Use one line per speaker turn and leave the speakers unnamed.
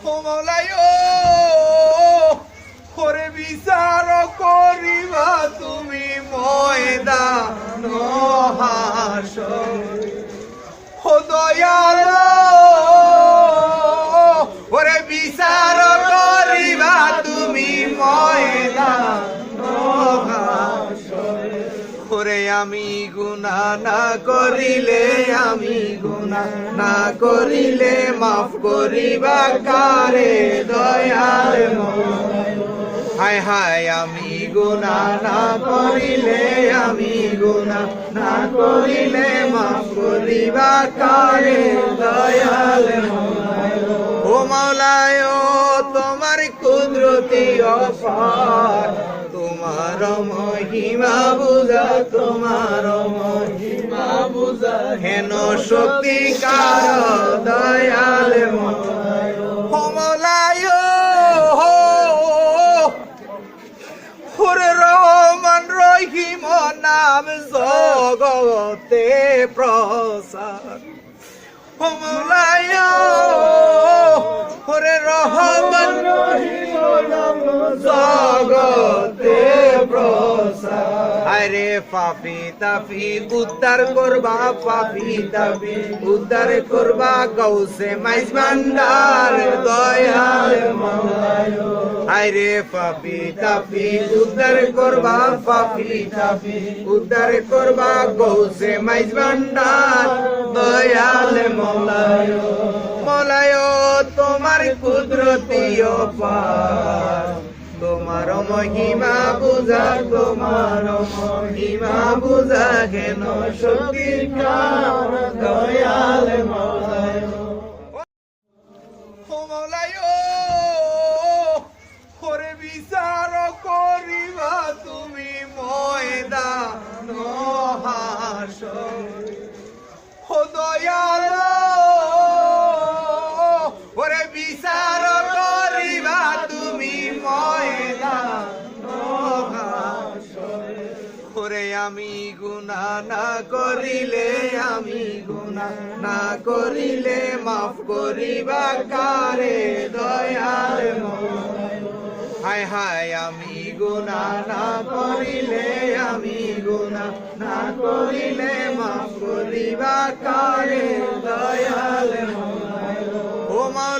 মৌলাই ওরে বিচার করিবা তুমি ময়দান হাসর ও দয়াল ওরে বিচার করিবা তুমি ময়দান হাসর ওরে আমি গুনাহ না করিলে মাফ করিবা কারে দয়াল মৌলাই হায় হায় আমি গুনাহ না করিলে মাফ করিবা কারে দয়াল মৌলাই ও মৌলাই ও তোমার কুদরতি অপার তোমার মহিমা বুঝা হেন শক্তি কার দয়াল মৌলাই ও মৌলাই ওরে রহমান রহিম নাম জগতে প্রসার ও মৌলাই ওরে রহমান রহিম নাম জগতে প্রসার আরে পাপি তাপি উদ্ধার করবা গৌসে মাইজ ভান্ডার দয়াল মৌলাই আরে পাপি তাপি উদ্ধার করবা গৌসে মাইজ ভান্ডার দয়াল মৌলাই মৌলাই তোমার কুদরতি অপার তোমার মহিমা বুঝা হেন শক্তি কার দয়াল মৌলাই ও মৌলাই ওরে বিচার করিবা তুমি ময়দান হাসর ও দয়াল ওরে বিচার করিবা তুমি ময়দান হাসর ওরে আমি গুনাহ না করিলে মাফ করিবা কারে দয়াল মৌলাই হায় হায় আমি গুনাহ না করিলে মাফ করিবা কারে দয়াল মৌলাই ও মৌলাই